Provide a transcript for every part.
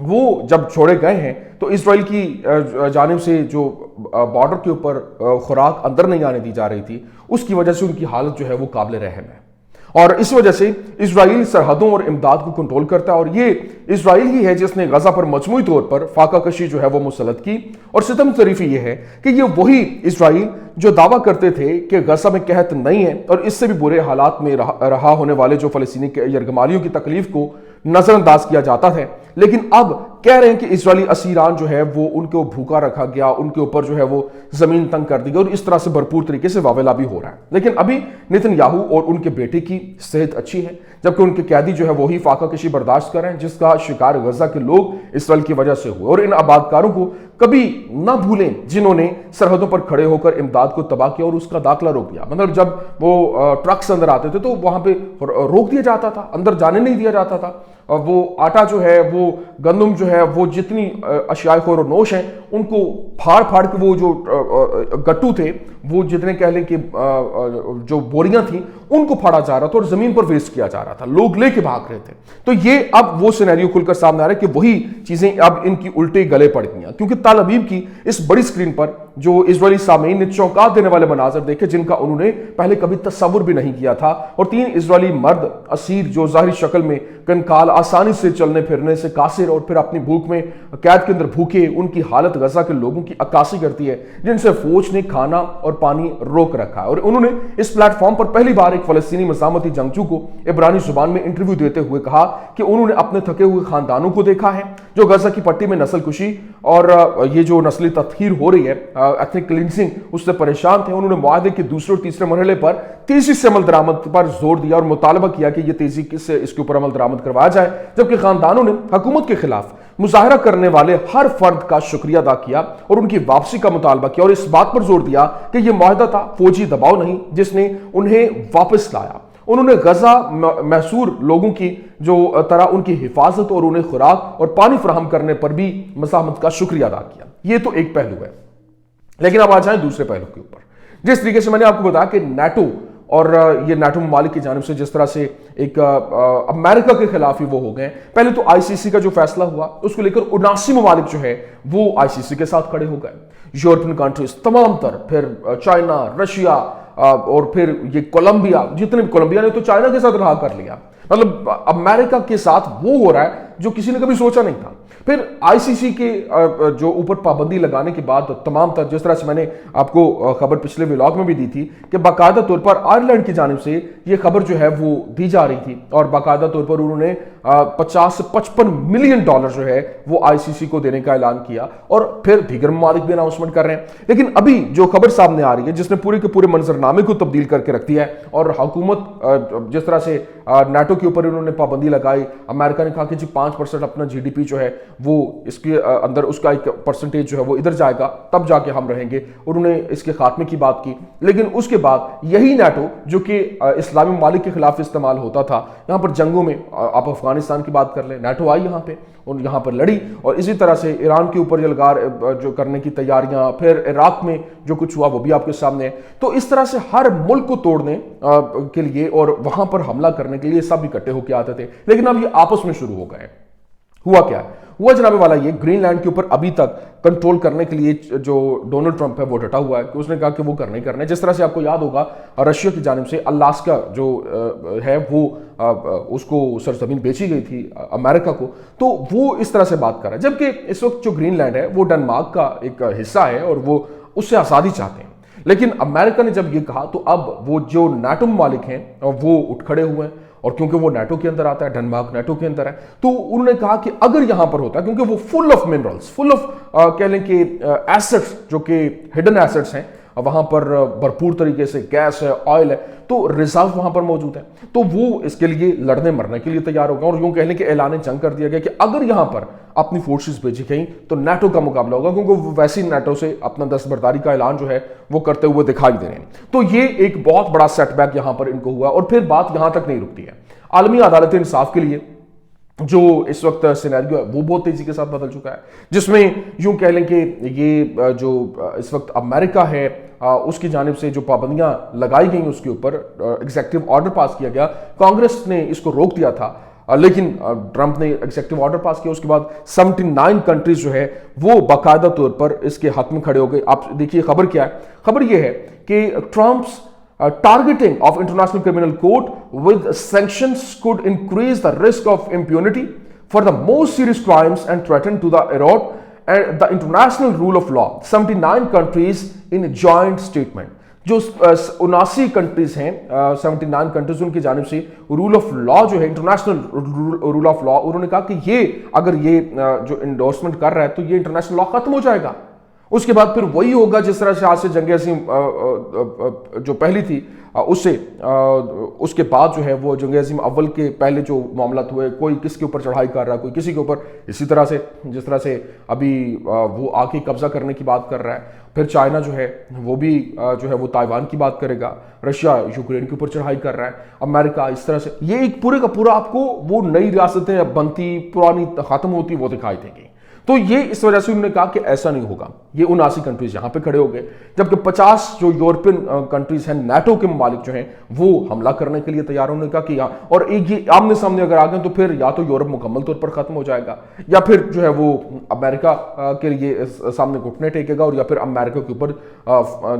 وہ جب چھوڑے گئے ہیں تو اسرائیل کی جانب سے جو بارڈر کے اوپر خوراک اندر نہیں آنے دی جا رہی تھی، اس کی وجہ سے ان کی حالت جو ہے وہ قابل رحم ہے، اور اس وجہ سے اسرائیل سرحدوں اور امداد کو کنٹرول کرتا ہے، اور یہ اسرائیل ہی ہے جس نے غزہ پر مجموعی طور پر فاقہ کشی جو ہے وہ مسلط کی۔ اور ستم طریفی یہ ہے کہ یہ وہی اسرائیل جو دعویٰ کرتے تھے کہ غزہ میں قحط نہیں ہے اور اس سے بھی برے حالات میں رہا ہونے والے جو فلسطینی یرغمالیوں کی تکلیف کو نظر انداز کیا جاتا ہے، لیکن اب کہہ رہے ہیں کہ اسرائیلی اسیران جو ہے وہ ان کو بھوکا رکھا گیا، ان کے اوپر جو ہے وہ زمین تنگ کر دی گئی، اور اس طرح سے بھرپور طریقے سے واویلا بھی ہو رہا ہے۔ لیکن ابھی نتن یاہو اور ان کے بیٹے کی صحت اچھی ہے، جبکہ ان کے قیدی جو ہے وہی فاقہ کشی برداشت کر رہے ہیں جس کا شکار غزہ کے لوگ اسرائیل کی وجہ سے ہوئے۔ اور ان آبادکاروں کو کبھی نہ بھولیں جنہوں نے سرحدوں پر کھڑے ہو کر امداد کو تباہ کیا اور اس کا داخلہ روک دیا۔ مطلب جب وہ ٹرکس اندر آتے تھے تو وہاں پہ روک دیا جاتا تھا، اندر جانے نہیں دیا جاتا تھا، وہ آٹا جو ہے، وہ گندم جو ہے، وہ جتنی اشیاء خور و نوش ہیں ان کو پھاڑ پھاڑ کے وہ جو گٹو تھے، وہ جتنے کہہ لیں کہ جو بوریاں تھیں ان کو پھاڑا جا رہا تھا اور زمین پر ویسٹ کیا جا رہا تھا، لوگ لے کے بھاگ رہے تھے۔ تو یہ اب وہ سینیریو کھل کر سامنے آ رہا ہے کہ وہی چیزیں اب ان کی الٹے گلے پڑ گئی ہیں، کیونکہ تل ابیب کی اس بڑی سکرین پر جو اسرائیلی سامعین نے چونکا دینے والے مناظر دیکھے جن کا انہوں نے پہلے کبھی تصور بھی نہیں کیا تھا، اور 3 اسرائیلی مرد اسیر جو ظاہری شکل میں کنکال، آسانی سے چلنے پھرنے سے قاصر، اور پھر اپنی بھوک میں قید کے اندر بھوکے، ان کی حالت غزہ کے لوگوں کی عکاسی کرتی ہے جن سے فوج نے کھانا اور پانی روک رکھا ہے۔ اور انہوں نے اس پلیٹ فارم پر پہلی بار ایک فلسطینی مزاحمتی جنگجو کو عبرانی زبان میں انٹرویو دیتے ہوئے کہا کہ انہوں نے اپنے تھکے ہوئے خاندانوں کو دیکھا ہے جو غزہ کی پٹی میں نسل کشی اور یہ جو نسلی تطہیر ہو رہی ہے، ایتھنک کلینزنگ، اس سے پریشان تھے۔ انہوں نے معاہدے کے دوسرے اور تیسرے مرحلے پر تیزی سے عمل درآمد پر زور دیا اور مطالبہ کیا کہ یہ تیزی سے اس کے اوپر عمل درآمد کروایا جائے، جبکہ خاندانوں نے حکومت کے خلاف مظاہرہ کرنے والے ہر فرد کا شکریہ ادا کیا اور ان کی واپسی کا مطالبہ کیا، اور اس بات پر زور دیا کہ یہ معاہدہ تھا فوجی دباؤ نہیں جس نے انہیں واپس لایا۔ انہوں نے غزہ محصور لوگوں کی جو طرح ان کی حفاظت اور انہیں خوراک اور پانی فراہم کرنے پر بھی مزاحمت کا شکریہ ادا کیا۔ یہ تو ایک پہلو ہے، لیکن اب آ جائیں دوسرے پہلو کے اوپر۔ جس طریقے سے میں نے آپ کو بتایا کہ نیٹو اور یہ نیٹو ممالک کی جانب سے جس طرح سے ایک امریکہ کے خلاف ہی وہ ہو گئے، پہلے تو آئی سی سی کا جو فیصلہ ہوا اس کو لے کر 79 ممالک جو ہے وہ آئی سی سی کے ساتھ کھڑے ہو گئے، یورپین کنٹریز تمام تر، پھر چائنا، رشیا، اور پھر یہ کولمبیا، جتنے بھی کولمبیا نے تو چائنا کے ساتھ رہا کر لیا، مطلب امریکہ کے ساتھ وہ ہو رہا ہے جو کسی نے کبھی سوچا نہیں تھا۔ پھر آئی سی سی کے جو اوپر پابندی لگانے کے بعد تمام تر، جس طرح سے میں نے آپ کو خبر پچھلے ولاگ میں بھی دی تھی کہ باقاعدہ طور پر آئرلینڈ کی جانب سے یہ خبر جو ہے وہ دی جا رہی تھی، اور باقاعدہ طور پر انہوں نے 50 سے 55 ملین ڈالر جو ہے وہ آئی سی سی کو دینے کا اعلان کیا، اور پھر دیگر ممالک بھی اناؤنسمنٹ کر رہے ہیں۔ لیکن ابھی جو خبر سامنے آ رہی ہے جس نے پورے کے پورے منظرنامے کو تبدیل کر کے رکھ دیا ہے، اور حکومت جس طرح سے نیٹو کے اوپر انہوں نے پابندی لگائی، امریکہ نے کہا کہ جی 5% اپنا جی ڈی پی جو ہے وہ اس کے اندر اس کا ایک پرسنٹیج جو ہے وہ ادھر جائے گا تب جا کے ہم رہیں گے، انہوں نے اس کے خاتمے کی بات کی۔ لیکن اس کے بعد یہی نیٹو جو کہ اسلامی ممالک کے خلاف استعمال ہوتا تھا، یہاں پر جنگوں میں آپ افغانستان کی بات کر لیں، نیٹو آئی یہاں پہ اور یہاں پر لڑی، اور اسی طرح سے ایران کے اوپر یلغار جو کرنے کی تیاریاں، پھر عراق میں جو کچھ ہوا وہ بھی آپ کے سامنے ہے۔ تو اس طرح سے ہر ملک کو توڑنے کے لیے اور وہاں پر حملہ کرنے کے لیے سب اکٹھے ہو کے آتے تھے، لیکن اب یہ آپس میں شروع ہو گئے۔ ہوا کیا ہوا جناب والا، یہ گرین لینڈ کے اوپر ابھی تک کنٹرول کرنے کے لیے جو ڈونلڈ ٹرمپ ہے وہ ڈٹا ہوا ہے کہ اس نے کہا کہ وہ کرنا ہی کرنا ہے۔ جس طرح سے آپ کو یاد ہوگا رشیا کی جانب سے الاسکا جو ہے وہ اس کو سرزمین بیچی گئی تھی امریکہ کو، تو وہ اس طرح سے بات کر رہا ہے، جبکہ اس وقت جو گرین لینڈ ہے وہ ڈنمارک کا ایک حصہ ہے اور وہ اس سے آزادی چاہتے ہیں۔ لیکن امریکہ نے جب یہ کہا تو اب وہ جو نیٹو ممالک ہیں وہ اٹھ کھڑے ہوئے ہیں، اور کیونکہ وہ نیٹو کے اندر آتا ہے، ڈنمارک نیٹو کے اندر ہے، تو انہوں نے کہا کہ اگر یہاں پر ہوتا ہے، کیونکہ وہ full of minerals, full of کہہ لیں کہ ایسٹس جو کہ ہڈن ایسٹس ہیں، وہاں پر بھرپور طریقے سے گیس ہے، آئل ہے، تو ریزرو وہاں پر موجود ہے، تو وہ اس کے لیے لڑنے مرنے کے لیے تیار ہو گئے، اور یوں کہہ لیں کہ اعلان جنگ کر دیا گیا کہ اگر یہاں پر اپنی فورسز بھیجی گئیں تو نیٹو کا مقابلہ ہوگا، کیونکہ وہ ویسی نیٹو سے اپنا دستبرداری کا اعلان جو ہے وہ کرتے ہوئے دکھائی دے رہے ہیں۔ تو یہ ایک بہت بڑا سیٹ بیک یہاں پر ان کو ہوا، اور پھر بات یہاں تک نہیں رکتی ہے۔ عالمی عدالت انصاف کے لیے جو اس وقت سینیریو ہے وہ بہت تیزی کے ساتھ بدل چکا ہے، جس میں یوں کہہ لیں کہ یہ جو اس وقت امریکہ ہے اس کی جانب سے جو پابندیاں لگائی گئیں اس کے اوپر ایگزیکٹو آرڈر پاس کیا گیا، کانگریس نے اس کو روک دیا تھا، لیکن ٹرمپ نے ایگزیکٹو آرڈر پاس کیا. اس کے بعد 79 کنٹریز جو ہے وہ باقاعدہ طور پر اس کے حق میں کھڑے ہو گئے. آپ دیکھیے خبر کیا ہے. خبر یہ ہے کہ Trump's targeting of International Criminal Court with sanctions could increase the risk of impunity for the most serious crimes and threaten to the erode and the international rule of law. 79 countries in a joint statement. جو 79 countries ہیں 79 countries ان کی جانب سے role of law جو ہے international role of law, انہوں نے کہا کہ یہ اگر یہ جو انڈورسمنٹ کر رہا ہے تو یہ انٹرنیشنل لا ختم ہو جائے گا. اس کے بعد پھر وہی ہوگا جس طرح سے آج سے جنگ عظیم جو پہلی تھی اس کے بعد جو ہے وہ جنگ عظیم اول کے پہلے جو معاملات ہوئے, کوئی کس کے اوپر چڑھائی کر رہا ہے, کوئی کسی کے اوپر, اسی طرح سے جس طرح سے ابھی وہ آ کے قبضہ کرنے کی بات کر رہا ہے. پھر چائنا جو ہے وہ بھی جو ہے وہ تائیوان کی بات کرے گا, رشیا یوکرین کے اوپر چڑھائی کر رہا ہے, امریکہ اس طرح سے. یہ ایک پورے کا پورا آپ کو وہ نئی ریاستیں بنتی پرانی ختم ہوتی وہ دکھائی دیں گی. تو یہ اس وجہ سے انہوں نے کہا کہ ایسا نہیں ہوگا. یہ 79 کنٹریز یہاں پہ کھڑے ہو گئے, جبکہ 50 جو یورپین کنٹریز ہیں نیٹو کے ممالک جو ہیں وہ حملہ کرنے کے لیے تیار. انہوں نے کہا کہ یہاں اور ایک یہ آمنے سامنے اگر آ گئے تو پھر یا تو یورپ مکمل طور پر ختم ہو جائے گا, یا پھر جو ہے وہ امریکہ کے لیے سامنے گھٹنے ٹیکے گا, اور یا پھر امریکہ کے اوپر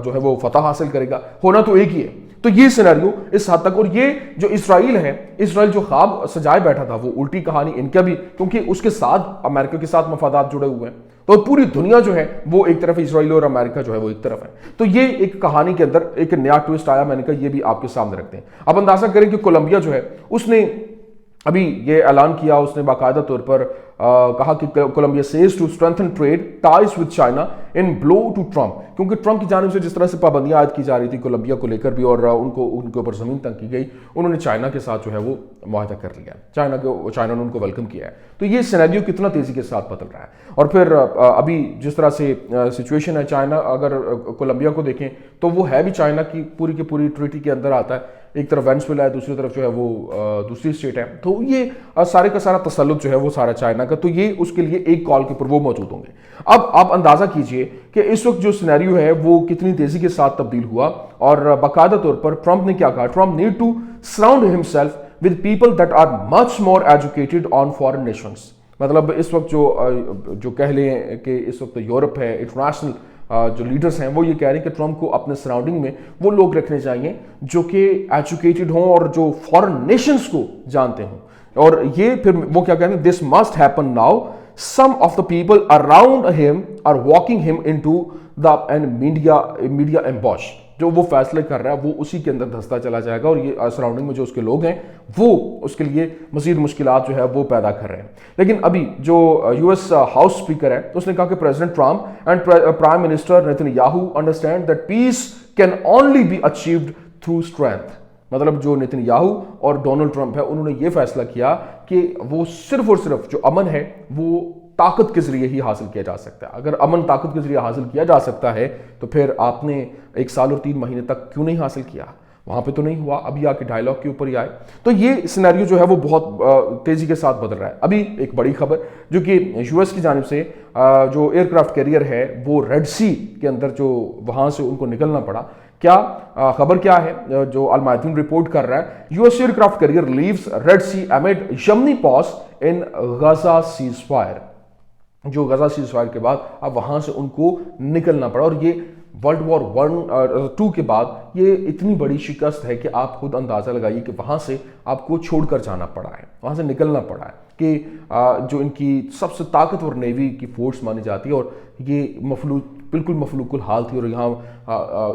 جو ہے وہ فتح حاصل کرے گا. ہونا تو ایک ہی ہے. تو یہ سیناریو اس حد تک. اور یہ جو اسرائیل ہے, اسرائیل جو خواب سجائے بیٹھا تھا وہ الٹی کہانی ان کا بھی, کیونکہ اس کے ساتھ امریکہ کے ساتھ مفادات جڑے ہوئے ہیں. تو پوری دنیا جو ہے وہ ایک طرف, اسرائیل اور امریکہ جو ہے وہ ایک طرف ہے. تو یہ ایک کہانی کے اندر ایک نیا ٹوسٹ آیا. میں نے کہا یہ بھی آپ کے سامنے رکھتے ہیں. اب اندازہ کریں کہ کولمبیا جو ہے اس نے ابھی یہ اعلان کیا, اس نے باقاعدہ طور پر کہا کہ کولمبیا سیز to strengthen trade ties with China in blow to Trump. کیونکہ ٹرمپ کی جانب سے جس طرح سے پابندیاں عائد کی جا رہی تھی کولمبیا کو لے کر بھی, اور ان کے اوپر زمین تنگ کی گئی, انہوں نے چائنا کے ساتھ جو ہے وہ معاہدہ کر لیا. چائنا نے ان کو ویلکم کیا ہے. تو یہ سیناریو کتنا تیزی کے ساتھ بدل رہا ہے. اور پھر ابھی جس طرح سے سچویشن ہے, چائنا اگر کولمبیا کو دیکھیں تو وہ ہے بھی چائنا کی پوری ٹریٹی کے اندر آتا ہے. ایک طرف وینزویلا ہے, دوسری طرف جو ہے وہ دوسری اسٹیٹ ہے. تو یہ سارے کا سارا تسلط جو ہے وہ سارا چائنا کا. تو یہ اس کے لیے ایک کال کے اوپر وہ موجود ہوں گے. اب آپ اندازہ کیجئے کہ اس وقت جو سینیریو ہے وہ کتنی تیزی کے ساتھ تبدیل ہوا. اور باقاعدہ طور پر ٹرمپ نے کیا کہا, Trump need to surround himself with people that are much more educated on foreign nations. مطلب اس وقت جو کہہ لیں کہ اس وقت یورپ ہے, انٹرنیشنل جو لیڈرز ہیں وہ یہ کہہ رہے ہیں کہ ٹرمپ کو اپنے سراؤنڈنگ میں وہ لوگ رکھنے چاہیے جو کہ ایجوکیٹڈ ہوں اور جو فارن نیشنز کو جانتے ہوں. اور یہ پھر وہ کیا کہتے ہیں, this must happen now. Some of the people around ہم آر واکنگ ہم انٹو دا میڈیا ایمبوش. جو وہ فیصلے کر رہا ہے وہ اسی کے اندر دھستا چلا جائے گا, اور یہ سراؤنڈنگ میں جو اس کے لوگ ہیں وہ اس کے لیے مزید مشکلات جو ہے وہ پیدا کر رہے ہیں. لیکن ابھی جو یو ایس ہاؤس اسپیکر ہے اس نے کہا کہ president Trump and prime minister Netanyahu understand that peace can only be achieved through strength. مطلب جو نیتنیاہو اور ڈونلڈ ٹرمپ ہے انہوں نے یہ فیصلہ کیا کہ وہ صرف اور صرف جو امن ہے وہ طاقت کے ذریعے ہی حاصل کیا جا سکتا ہے. اگر امن طاقت کے ذریعے حاصل کیا جا سکتا ہے تو پھر آپ نے 1 سال اور 3 مہینے تک کیوں نہیں حاصل کیا؟ وہاں پہ تو نہیں ہوا. ابھی آ کے ڈائلاگ کے اوپر ہی آئے. تو یہ سینیریو جو ہے وہ بہت تیزی کے ساتھ بدل رہا ہے. ابھی ایک بڑی خبر جو کہ یو ایس کی جانب سے جو ایئر کرافٹ کیریئر ہے وہ ریڈ سی کے اندر جو وہاں سے ان کو نکلنا پڑا. کیا خبر کیا ہے جو المیادین رپورٹ کر رہا ہے, U S aircraft carrier leaves red sea amid Yemeni pause in Gaza ceasefire. جو غزہ سیز فائر کے بعد اب وہاں سے ان کو نکلنا پڑا. اور یہ ورلڈ وار 2 کے بعد یہ اتنی بڑی شکست ہے کہ آپ خود اندازہ لگائیے کہ وہاں سے آپ کو چھوڑ کر جانا پڑا ہے, وہاں سے نکلنا پڑا ہے. کہ جو ان کی سب سے طاقتور نیوی کی فورس مانی جاتی ہے, اور یہ بالکل مفلوق الحال تھی, اور یہاں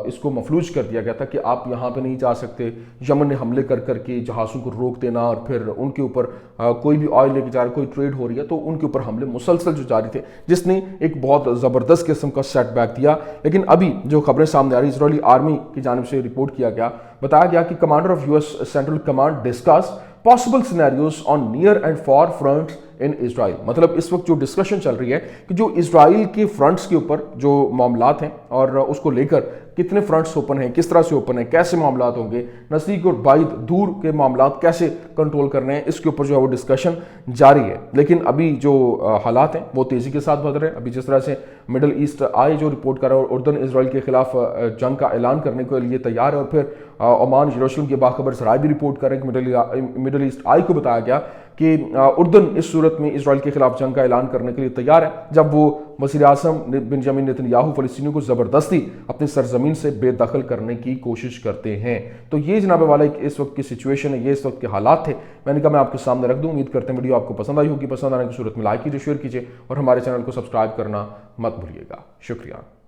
اس کو مفلوج کر دیا گیا تھا کہ آپ یہاں پہ نہیں جا سکتے. یمن نے حملے کر کے جہازوں کو روک دینا, اور پھر ان کے اوپر کوئی بھی آئل لے کے جا رہا, کوئی ٹریڈ ہو رہی ہے تو ان کے اوپر حملے مسلسل جو جاری تھے, جس نے ایک بہت زبردست قسم کا سیٹ بیک دیا. لیکن ابھی جو خبریں سامنے آ رہی, اسرائیلی آرمی کی جانب سے رپورٹ کیا گیا, بتایا گیا کہ commander of U S central command discuss possible scenarios on near and far fronts in Israel. مطلب اس وقت جو ڈسکشن چل رہی ہے کہ جو اسرائیل کے فرنٹس کے اوپر جو معاملات ہیں اور اس کو لے کر کتنے فرنٹس اوپن ہیں, کس طرح سے اوپن ہیں, کیسے معاملات ہوں گے, نزدیک اور بعید دور کے معاملات کیسے کنٹرول کرنے ہیں, اس کے اوپر جو ہے وہ ڈسکشن جاری ہے. لیکن ابھی جو حالات ہیں وہ تیزی کے ساتھ بدل رہے ہیں. ابھی جس طرح سے مڈل ایسٹ آئی جو رپورٹ کر رہا ہے, اردن اسرائیل کے خلاف جنگ کا اعلان کرنے کے لیے تیار ہے, اور پھر عمان یروشلم کے باخبر ذرائع بھی رپورٹ کر رہے ہیں کہ مڈل ایسٹ آئی کو بتایا گیا کہ اردن اس صورت میں اسرائیل کے خلاف جنگ کا اعلان کرنے کے لیے تیار ہے جب وہ وزیر اعظم بنجامن نیتن فلسطینیوں کو زبردستی اپنی سرزمین سے بے دخل کرنے کی کوشش کرتے ہیں۔ تو یہ جناب والا اس وقت کی سچویشن ہے، یہ اس وقت کے حالات تھے، میں نے کہا میں آپ کے سامنے رکھ دوں۔ امید کرتے ہیں ویڈیو آپ کو پسند آئی ہوگی، پسند آنے کی صورت میں لائک کیجیے، شیئر کیجیے اور ہمارے چینل کو سبسکرائب کرنا مت بھولیے گا۔ شکریہ۔